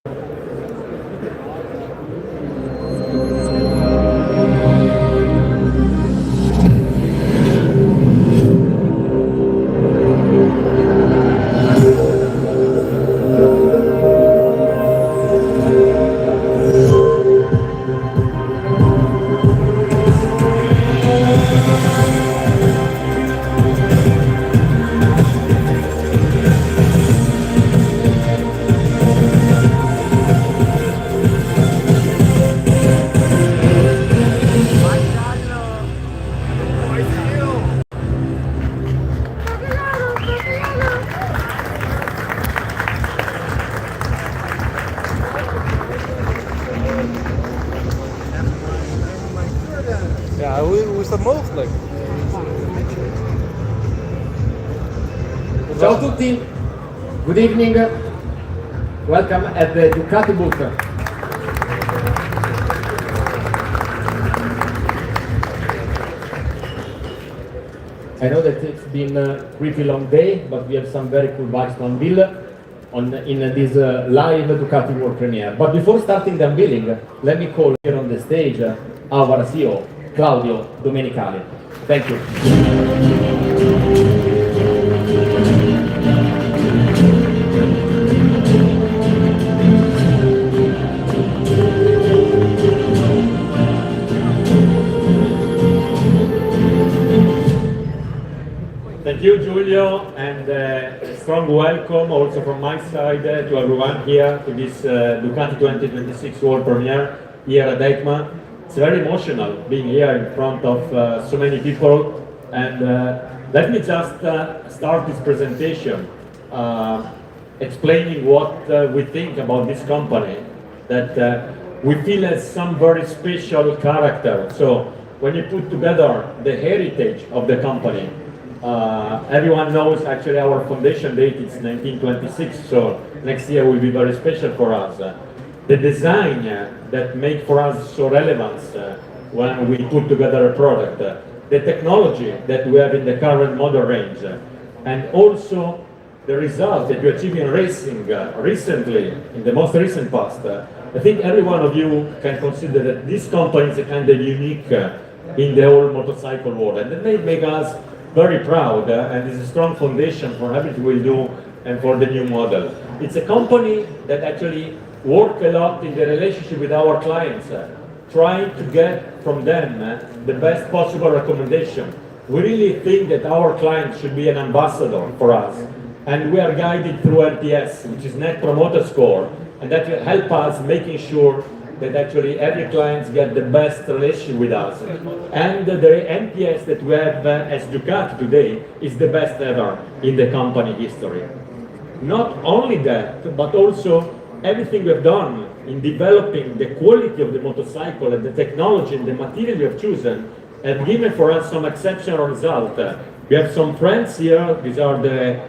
Ja, hoe is dat mogelijk? Ciao a tutti, good evening, welcome at the Ducati booth. I know that it's been a pretty long day, but we have some very cool bikes to unveil in this live Ducati World Premiere. But before starting the unveiling, let me call here on the stage our CEO, Claudio Domenicali. Thank you. Thank you, Giulio, and a strong welcome also from my side to everyone here to this Ducati 2026 World Premiere here at EICMA. It's very emotional being here in front of so many people, and let me just start this presentation explaining what we think about this company, that we feel has some very special character. So when you put together the heritage of the company, everyone knows actually our foundation date is 1926, so next year will be very special for us. The design that make for us so relevant when we put together a product, the technology that we have in the current model range, and also the result that we achieved in racing recently, in the most recent past. I think every one of you can consider that this company is a kind of unique in the whole motorcycle world, and that may make us very proud, and is a strong foundation for everything we'll do and for the new model. It's a company that actually work a lot in the relationship with our clients, trying to get from them the best possible recommendation. We really think that our client should be an ambassador for us, and we are guided through NPS, which is Net Promoter Score, and that will help us making sure that actually every client get the best relationship with us. And the NPS that we have as Ducati today is the best ever in the company history. Not only that, but also everything we've done in developing the quality of the motorcycle and the technology and the material we have chosen have given for us some exceptional result. We have some friends here. These are the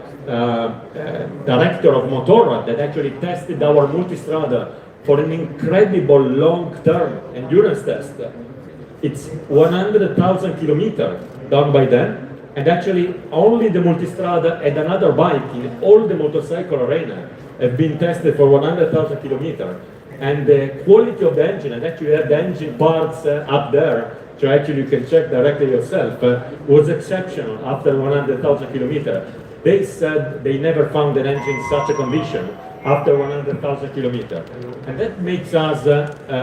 director of Motorrad that actually tested our Multistrada for an incredible long-term endurance test. It's 100,000 kilometers done by them, and actually only the Multistrada and another bike in all the motorcycle arena have been tested for 100,000 kilometers. And the quality of the engine, and actually have the engine parts up there, so actually you can check directly yourself, was exceptional after 100,000 kilometers. They said they never found an engine in such a condition after 100,000 kilometers. And that makes us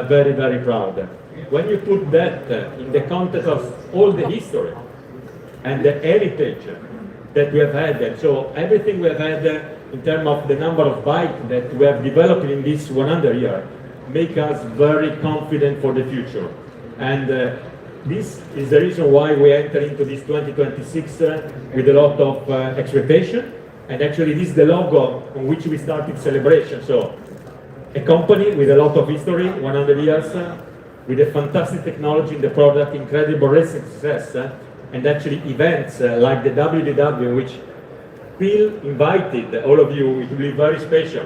very, very proud. When you put that in the context of all the history and the heritage that we have had, and so everything we have had in terms of the number of bikes that we have developed in this 100 years, make us very confident for the future. And this is the reason why we enter into this 2026 with a lot of expectation. And actually this is the logo on which we started celebration. So a company with a lot of history, 100 years, with a fantastic technology in the product, incredible racing success, and actually events like the WDW, which feel invited, all of you. It will be very special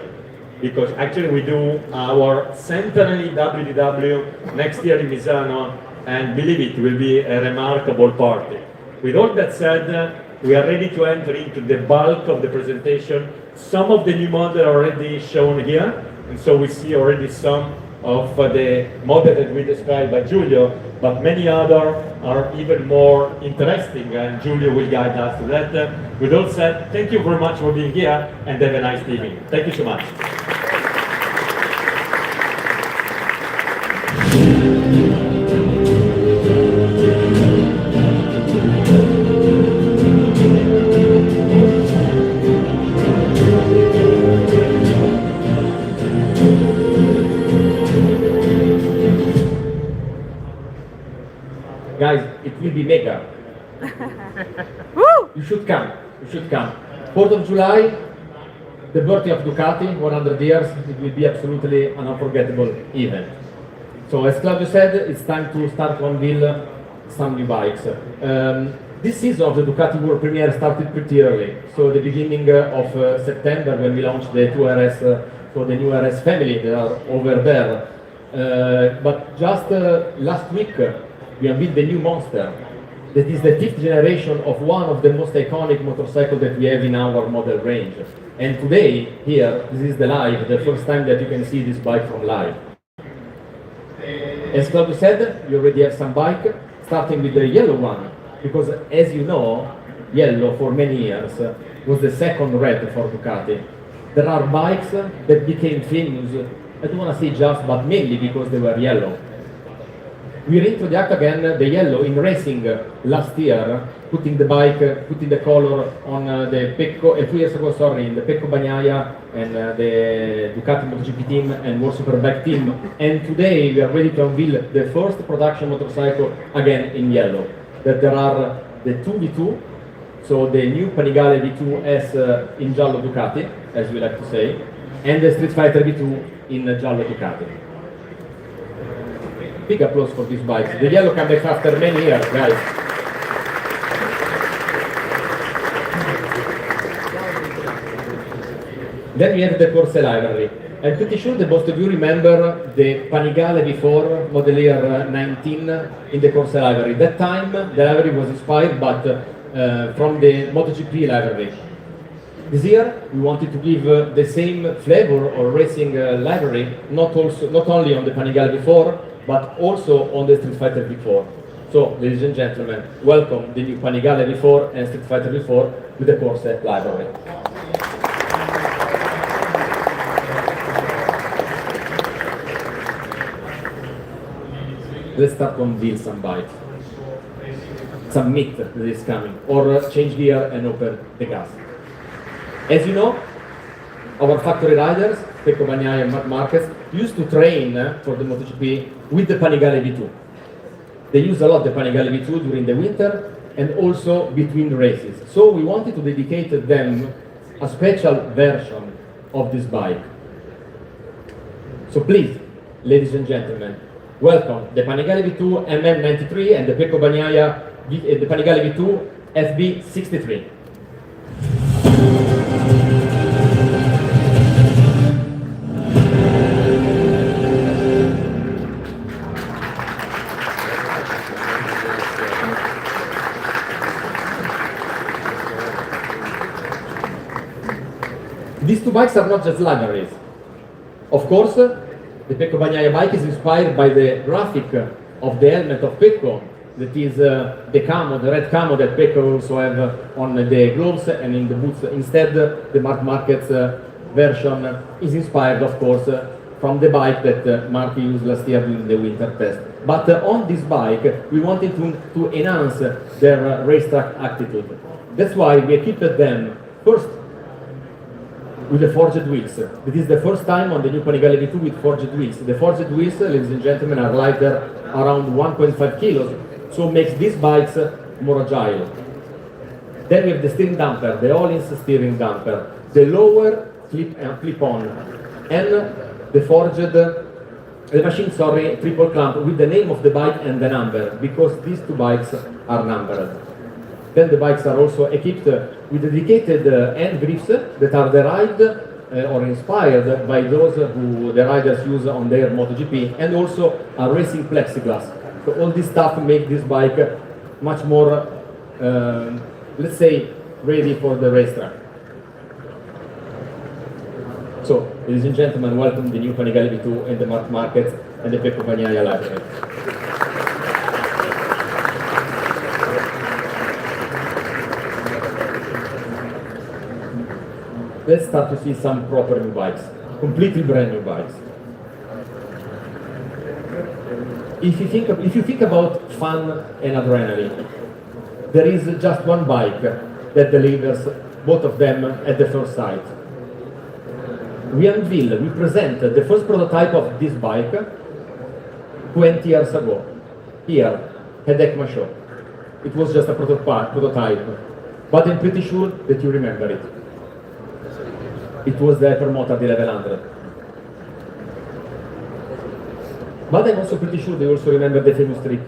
because actually we do our centenary WDW next year in Misano, and believe it, will be a remarkable party. With all that said, we are ready to enter into the bulk of the presentation. Some of the new models are already shown here, And so we see already some of the models that we described by Giulio, but many other are even more interesting, and Giulio will guide us to that. With all said, thank you very much for being here, and have a nice evening. Thank you so much. Guys, it will be mega. You should come. You should come. 4th of July, the birthday of Ducati, 100 years. It will be absolutely an unforgettable event. So as Claudio said, it's time to start to unveil some new bikes. This season of the Ducati World Premiere started pretty early. So the beginning of September, when we launched the 2RS, so the new RS family, they are over there. But just last week, we unveiled the new Monster. That is the 5th generation of one of the most iconic motorcycles that we have in our model range. And today, here, this is the live, the first time that you can see this bike from live. As Claudio said, we already have some bike, starting with the yellow one, because as you know, yellow for many years was the second red for Ducati. There are bikes that became famous, I don't want to say just, but mainly because they were yellow. We reintroduced again the yellow in racing last year, putting the bike, putting the color on the Pecco, 2 years ago, sorry, in the Pecco Bagnaia and the Ducati MotoGP team and World Superbike team. And today we are ready to unveil the first production motorcycle again in yellow. That there are the 2V2, so the new Panigale V2S in Giallo Ducati, as we like to say, and the Street Fighter V2 in Giallo Ducati. Big applause for these bikes. The yellow came back after many years, guys. Then we have the Corse library. I'm pretty sure that most of you remember the Panigale before, model year 19, in the Corse library. That time, the library was inspired from the MotoGP library. This year, we wanted to give the same flavor or racing library, not only on the Panigale before, but also on the Street Fighter V4. So, ladies and gentlemen, welcome the new Panigale V4 and Street Fighter V4 with the Corse library. Let's start to unveil some bikes. Some meat that is coming, or change gear and open the gas. As you know, our factory riders, Pecco Bagnaia and Marc Marquez, used to train for the MotoGP with the Panigale V2. They use a lot the Panigale V2 during the winter and also between races. So we wanted to dedicate them a special version of this bike. So please, ladies and gentlemen, welcome the Panigale V2 MM93 and the Pecco Bagnaia, the Panigale V2 FB63. These two bikes are not just libraries. Of course, the Pecco Bagnaia bike is inspired by the graphic of the helmet of Pecco, that is the camo, the red camo that Pecco also have on the gloves and in the boots. Instead, the Marc Marquez version is inspired, of course, from the bike that Marc used last year during the winter test. But on this bike, we wanted to enhance their racetrack attitude. That's why we equipped them first with the forged wheels. It is the first time on the new Panigale V2 with forged wheels. The forged wheels, ladies and gentlemen, are lighter, around 1.5 kilos, so makes these bikes more agile. Then we have the steering damper, the all-in steering damper, the lower clip-on, and the triple clamp with the name of the bike and the number, because these two bikes are numbered. Then the bikes are also equipped with dedicated hand grips that are derived or inspired by those who the riders use on their MotoGP, and also a racing plexiglass. So all this stuff makes this bike much more, let's say, ready for the racetrack. So, ladies and gentlemen, welcome the new Panigale V2 and the market and the Pecco Bagnaia library. Let's start to see some proper new bikes, completely brand new bikes. If you think about fun and adrenaline, there is just one bike that delivers both of them at the first sight. We presented the first prototype of this bike 20 years ago, here at EICMA Shop. It was just a prototype, but I'm pretty sure that you remember it. It was the Hypermotard 1100. But I'm also pretty sure they also remember the famous trick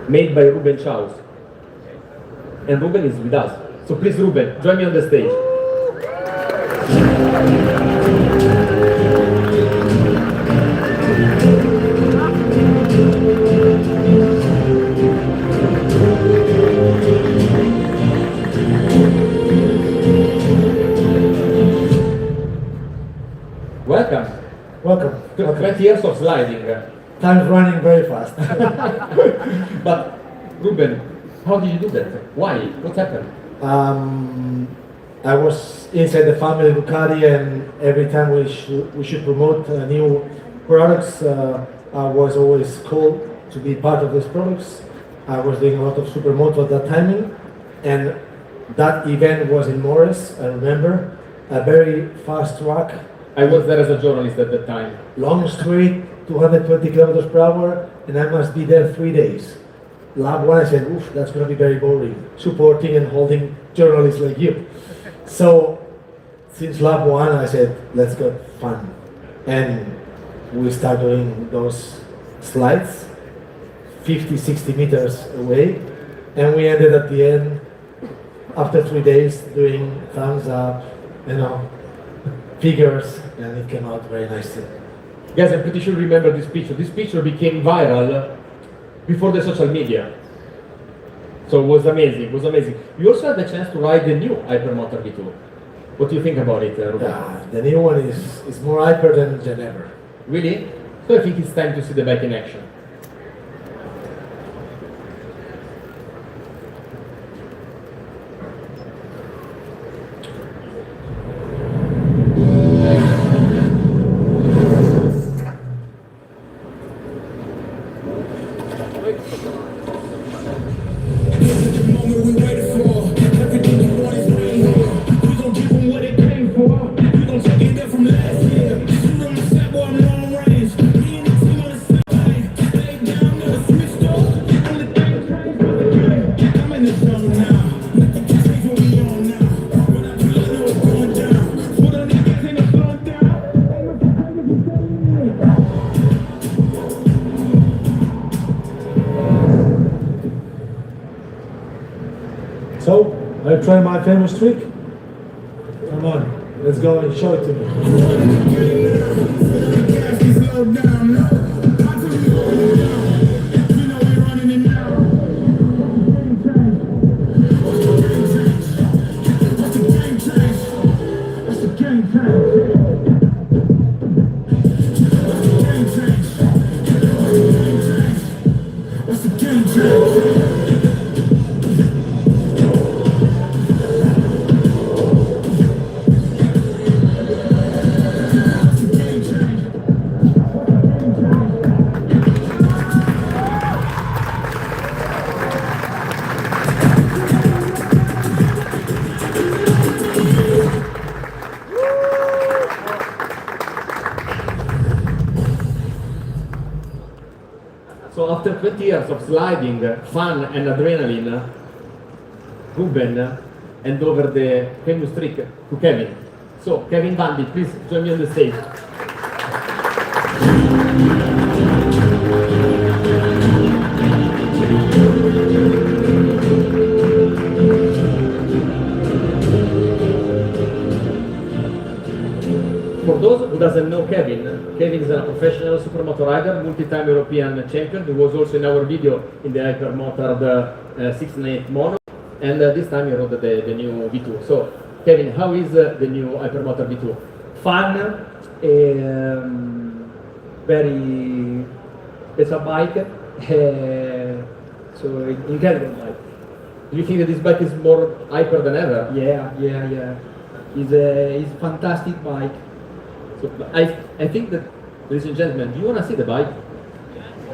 made by Ruben Chaus. And Ruben is with us. So please, Ruben, join me on the stage. Welcome. Welcome. 20 years of sliding. Time's running very fast. But Ruben, how did you do that? Why? What happened? I was inside the family Ducati, and every time we should promote new products, I was always called to be part of these products. I was doing a lot of Supermoto at that timing, and that event was in Morris, I remember, a very fast track. I was there as a journalist at the time. Long straight, 220 kilometers per hour, and I must be there 3 days. Lap 1, I said, oof, that's going to be very boring, supporting and holding journalists like you. So, since lap 1, I said, let's get fun. And we start doing those slides, 50, 60 meters away, and we ended at the end, after 3 days, doing thumbs up, figures, and it came out very nicely. Guys, I'm pretty sure you remember this picture. This picture became viral before the social media. So it was amazing, it was amazing. You also had the chance to ride the new Hypermotard V2. What do you think about it, Ruben? The new one is more hyper than ever. Really? So I think it's time to see the bike in action. So, I try my famous trick. Come on, let's go and show it to me. So after 20 years of sliding, fun and adrenaline, Ruben hand over the famous trick to Kevin. So Kevin Bandi, please join me on the stage. For those who doesn't know Kevin is a professional supermoto rider, multi-time European champion. He was also in our video in the Hypermotard 698 Mono, and this time he rode the new V2. So Kevin, how is the new Hypermotard V2? Fun, very special bike, so incredible bike. Do you think that this bike is more hyper than ever? Yeah. It's a fantastic bike. So I think that, ladies and gentlemen, do you want to see the bike?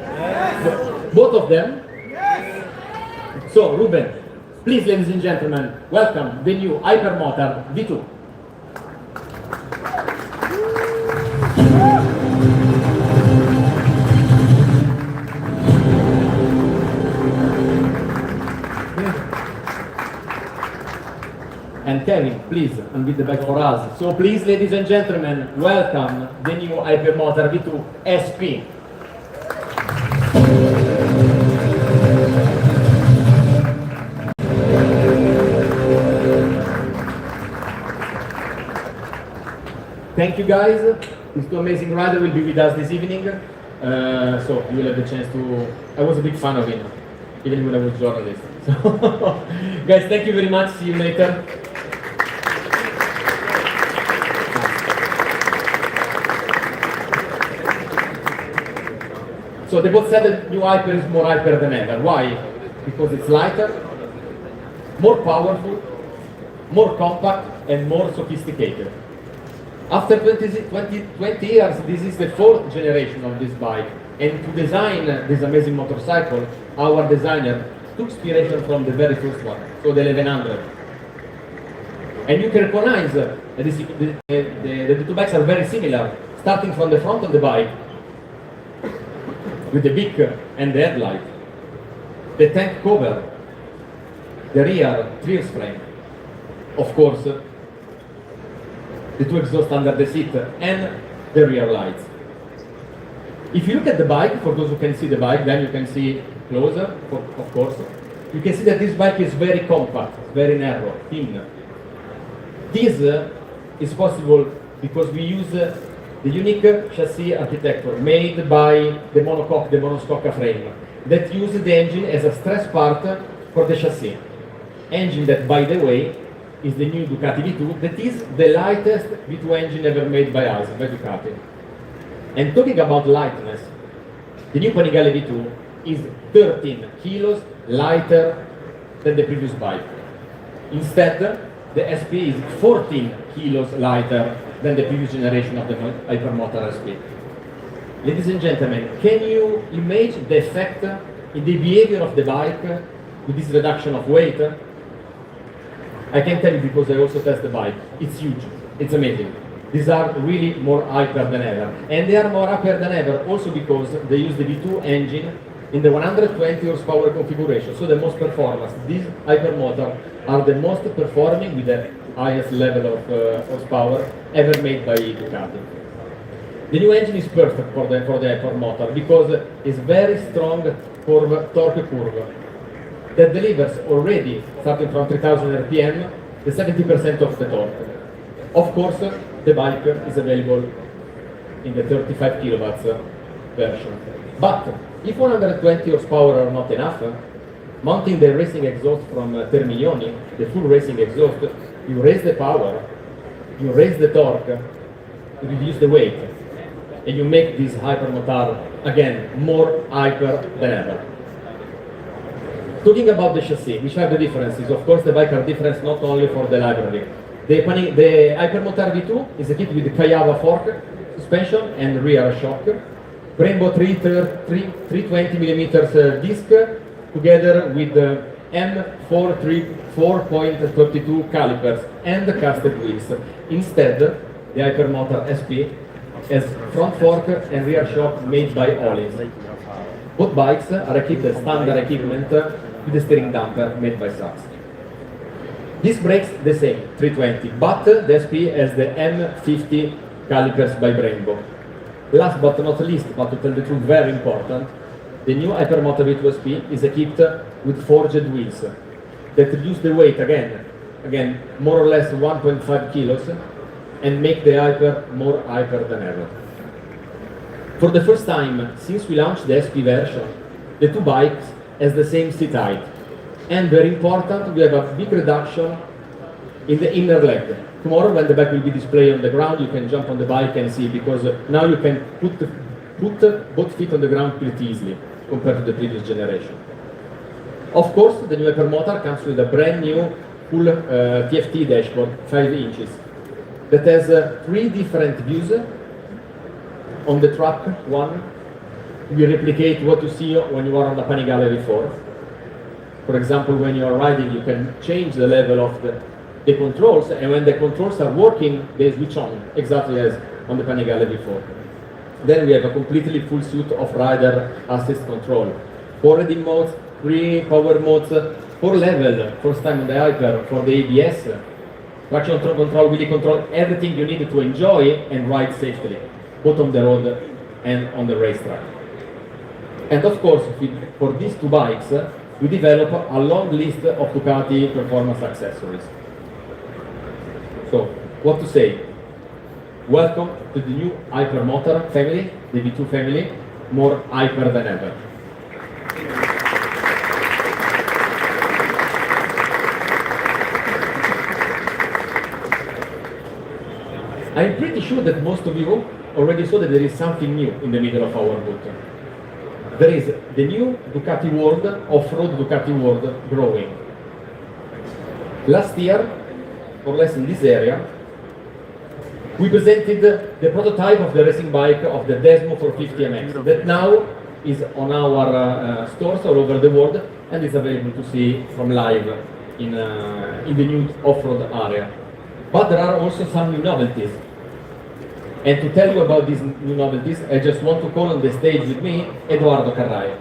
Yes. Both of them? Yes. So, Ruben, please, ladies and gentlemen, welcome the new Hypermotard V2. And Kevin, please, unveil the bike for us. So please, ladies and gentlemen, welcome the new Hypermotard V2 SP. Thank you guys. These two amazing riders will be with us this evening. So you will have the chance to... I was a big fan of him, even when I was a journalist. So, guys, thank you very much. See you later. So they both said that new Hyper is more hyper than ever. Why? Because it's lighter, more powerful, more compact, and more sophisticated. After 20 years, this is the fourth generation of this bike. And to design this amazing motorcycle, our designer took inspiration from the very first one, so the 1100. And you can recognize the two bikes are very similar, starting from the front of the bike, with the beak and the headlight, the tank cover, the rear rear frame, of course, the two exhausts under the seat, and the rear lights. If you look at the bike, for those who can see the bike, then you can see closer, of course. You can see that this bike is very compact, very narrow, thin. This is possible because we use the unique chassis architecture made by the monocoque, the monoscocca frame, that uses the engine as a stress part for the chassis. Engine that, by the way, is the new Ducati V2, that is the lightest V2 engine ever made by us, by Ducati. And talking about lightness, the new Panigale V2 is 13 kilos lighter than the previous bike. Instead, the SP is 14 kilos lighter than the previous generation of the Hypermotard SP. Ladies and gentlemen, can you imagine the effect in the behavior of the bike with this reduction of weight? I can tell you because I also test the bike. It's huge. It's amazing. These are really more hyper than ever. And they are more hyper than ever also because they use the V2 engine in the 120 horsepower configuration, so the most performance. These Hypermotard are the most performing with the highest level of horsepower ever made by Ducati. The new engine is perfect for the Hypermotard because it's very strong torque curve that delivers already, starting from 3000 RPM, the 70% of the torque. Of course, the bike is available in the 35 kilowatts version. But if 120 horsepower are not enough, mounting the racing exhaust from Termilioni, the full racing exhaust, you raise the power, you raise the torque, you reduce the weight, and you make this Hypermotard, again, more hyper than ever. Talking about the chassis, which are the differences? Of course, the bike are different not only for the library. The Hypermotard V2 is equipped with the Kayava fork suspension and rear shock, Brembo 320mm disc, together with the M432 calipers and the casted wheels. Instead, the Hypermotard SP has front fork and rear shock made by Ollins. Both bikes are equipped with standard equipment with the steering damper made by Sachs. This brakes the same, 320, but the SP has the M50 calipers by Brembo. Last but not least, but to tell the truth, very important, the new Hypermotard V2 SP is equipped with forged wheels that reduce the weight again, more or less 1.5 kilos, and make the Hyper more hyper than ever. For the first time since we launched the SP version, the two bikes has the same seat height. And very important, we have a big reduction in the inner leg. Tomorrow, when the bike will be displayed on the ground, you can jump on the bike and see, because now you can put both feet on the ground pretty easily compared to the previous generation. Of course, the new Hypermotard comes with a brand new full TFT dashboard, 5 inches, that has 3 different views. On the track, one, we replicate what you see when you are on the Panigale before. For example, when you are riding, you can change the level of the controls, and when the controls are working, they switch on, exactly as on the Panigale before. Then we have a completely full suite of rider assist control. 4 reading modes, 3 power modes, 4 level, first time on the Hyper, for the ABS, traction control, wheelie control, everything you need to enjoy and ride safely, both on the road and on the racetrack. And of course, for these 2 bikes, we develop a long list of Ducati performance accessories. So, what to say? Welcome to the new Hypermotard family, the V2 family, more hyper than ever. I'm pretty sure that most of you already saw that there is something new in the middle of our booth. There is the new Ducati world, off-road Ducati world, growing. Last year, or less in this area, we presented the prototype of the racing bike of the Desmo 450 MX that now is on our stores all over the world and is available to see from live in the new off-road area. But there are also some new novelties. And to tell you about these new novelties, I just want to call on the stage with me Edoardo Carrai.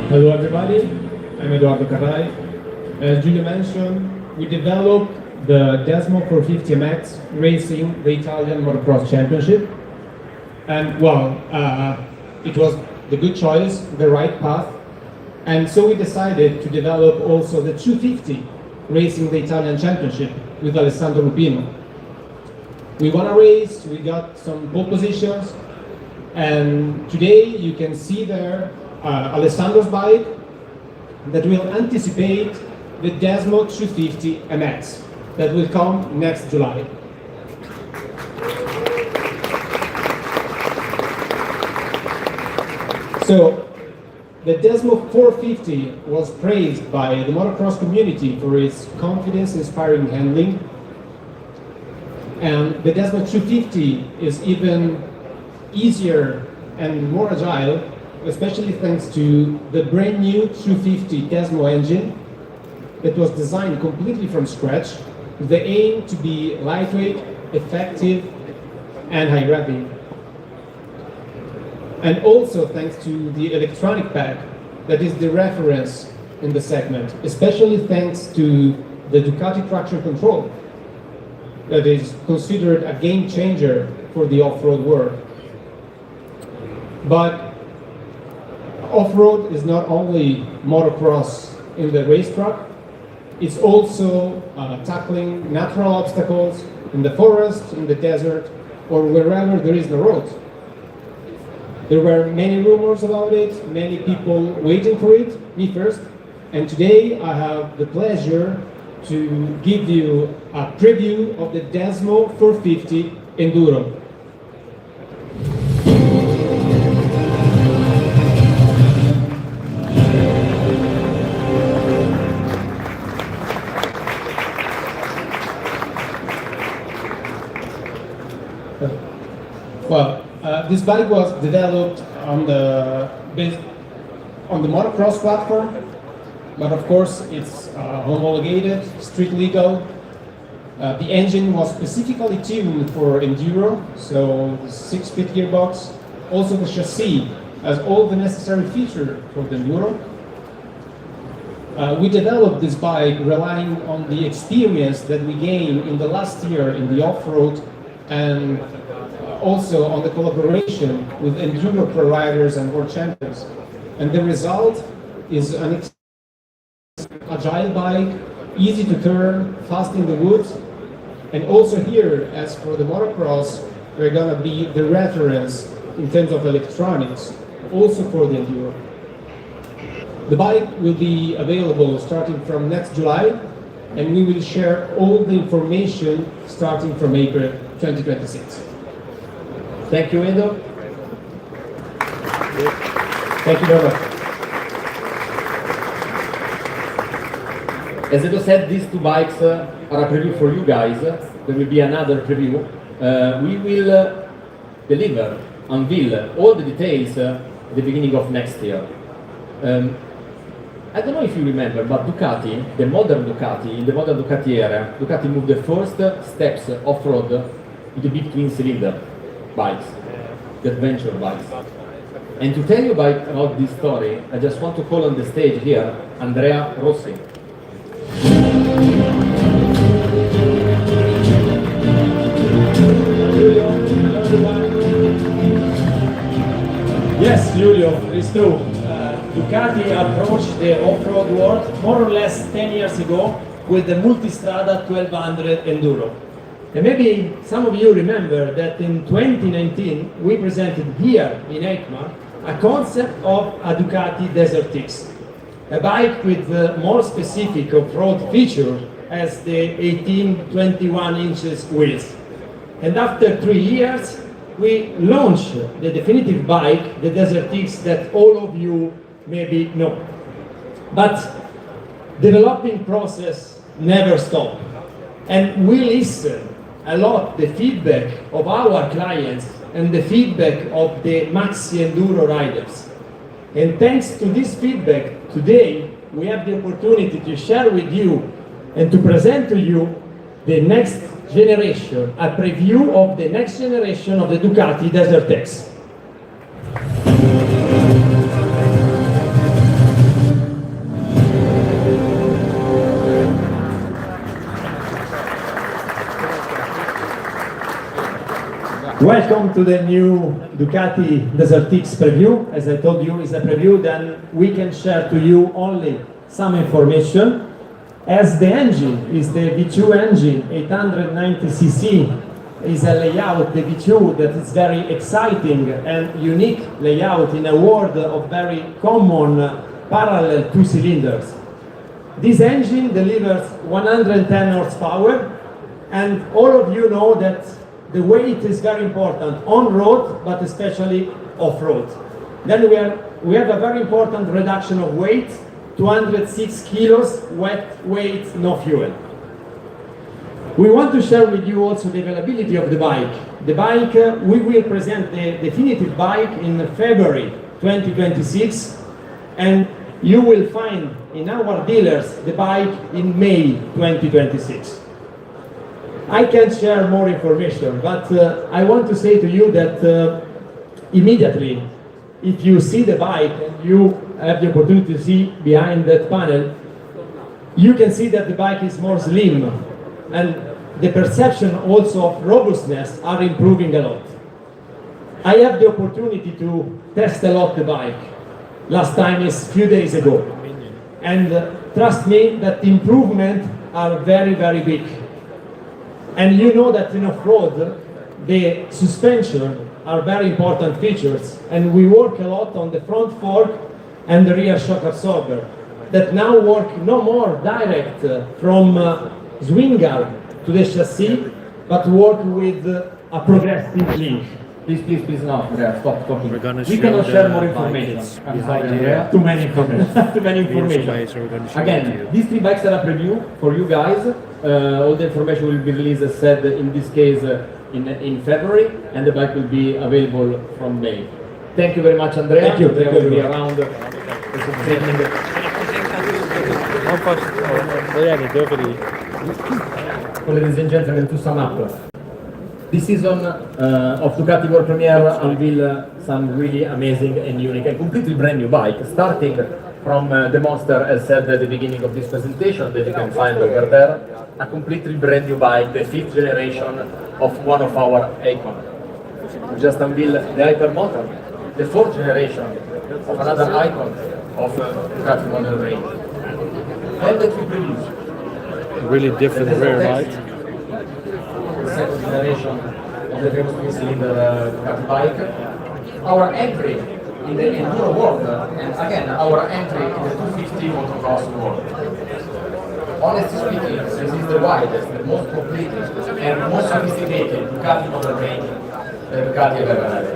Hello everybody, I'm Edoardo Carrai. As Giulio mentioned, we developed the Desmo 450 MX racing the Italian Motocross Championship. And well, it was the good choice, the right path. And so we decided to develop also the 250 racing the Italian Championship with Alessandro Lupino. We won a race, we got some pole positions, and today you can see there Alessandro's bike that will anticipate the Desmo 250 MX that will come next July. So, the Desmo 450 was praised by the motocross community for its confidence-inspiring handling, and the Desmo 250 is even easier and more agile, especially thanks to the brand new 250 Desmo engine that was designed completely from scratch with the aim to be lightweight, effective, and high gravity. And also thanks to the electronic pack that is the reference in the segment, especially thanks to the Ducati traction control that is considered a game changer for the off-road world. But off-road is not only motocross in the racetrack, it's also tackling natural obstacles in the forest, in the desert, or wherever there is no road. There were many rumors about it, many people waiting for it, me first, and today I have the pleasure to give you a preview of the Desmo 450 Enduro. This bike was developed on the motocross platform, but of course it's homologated, street legal. The engine was specifically tuned for enduro, so 6-speed gearbox. Also the chassis has all the necessary features for the enduro. We developed this bike relying on the experience that we gained in the last year in the off-road and also on the collaboration with enduro pro riders and world champions. And the result is an agile bike, easy to turn, fast in the woods. And also here, as for the motocross, we're gonna be the reference in terms of electronics, also for the Enduro. The bike will be available starting from next July, and we will share all the information starting from April 2026. Thank you, Edo. Thank you very much. As Edo said, these two bikes are a preview for you guys. There will be another preview. We will unveil all the details at the beginning of next year. I don't know if you remember, but Ducati, in the modern Ducati era, Ducati moved the first steps off-road with the big twin-cylinder bikes, the adventure bikes. And to tell you about this story, I just want to call on the stage here Andrea Rossi. Yes, Giulio, it's true. Ducati approached the off-road world more or less 10 years ago with the Multistrada 1200 Enduro. And maybe some of you remember that in 2019 we presented here in EICMA a concept of a Ducati DesertX, a bike with more specific off-road features as the 18-21 inches wheels. And after 3 years we launched the definitive bike, the DesertX, that all of you maybe know. But developing process never stopped, and we listen a lot the feedback of our clients and the feedback of the Maxi Enduro riders. And thanks to this feedback, today we have the opportunity to share with you and to present to you the next generation, a preview of the next generation of the Ducati DesertX. Welcome to the new Ducati DesertX preview. As I told you, it's a preview, then we can share to you only some information. As the engine is the V2 engine, 890cc, is a layout, the V2, that is very exciting and unique layout in a world of very common parallel two cylinders. This engine delivers 110 horsepower, and all of you know that the weight is very important on road, but especially off-road. Then we have a very important reduction of weight, 206 kilos, wet weight, no fuel. We want to share with you also the availability of the bike. The bike, we will present the definitive bike in February 2026, and you will find in our dealers the bike in May 2026. I can't share more information, but I want to say to you that immediately, if you see the bike and you have the opportunity to see behind that panel, you can see that the bike is more slim, and the perception also of robustness are improving a lot. I have the opportunity to test a lot the bike. Last time is a few days ago, and trust me that the improvements are very, very big. And you know that in off-road, the suspension are very important features, and we work a lot on the front fork and the rear shock absorber that now work no more direct from swing arm to the chassis, but work with a progressive link. Please, no, Andrea, stop talking. We're gonna We show cannot share the more bike information. that's I'm behind sorry, you. Andrea. Too many information. Too many information. We're gonna show it to Again, you. these three bikes are a preview for you guys. All the information will be released, as said, in this case, in February, and the bike will be available from May. Thank you very much, Andrea. Thank you. Andrea Thank you will be very around. Ladies and gentlemen, to sum up, this season of Ducati World Premiere unveil some really amazing and unique and completely brand new bike, starting from the Monster, as said at the beginning of this presentation, that you can find over there, a completely brand new bike, the 5th generation of one of our icons. We just unveiled the Hypermotard, the 4th generation of another icon of Ducati model range. And that we produce. Really different rear light. The 2nd generation of the famous three-cylinder Ducati bike. Our entry in the enduro world, and again, our entry in the 250 motocross world. Honestly speaking, this is the widest, the most complete, and most sophisticated Ducati model range that Ducati have ever had.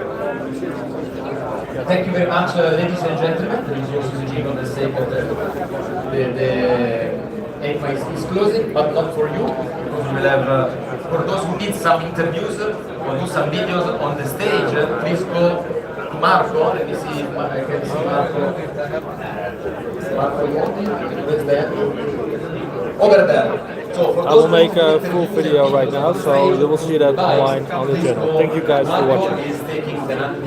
Thank you very much, ladies and gentlemen. There is also the jingle on the sake of the EICMA is closing, but not for you, because we will have, for those who need some interviews, we'll do some videos on the stage. Please go to Marco. Let me see if I can see Marco. Marco Monti, where's that? Over there. So for I will make a full video right now, so you will see that online on the channel. Thank you guys for watching.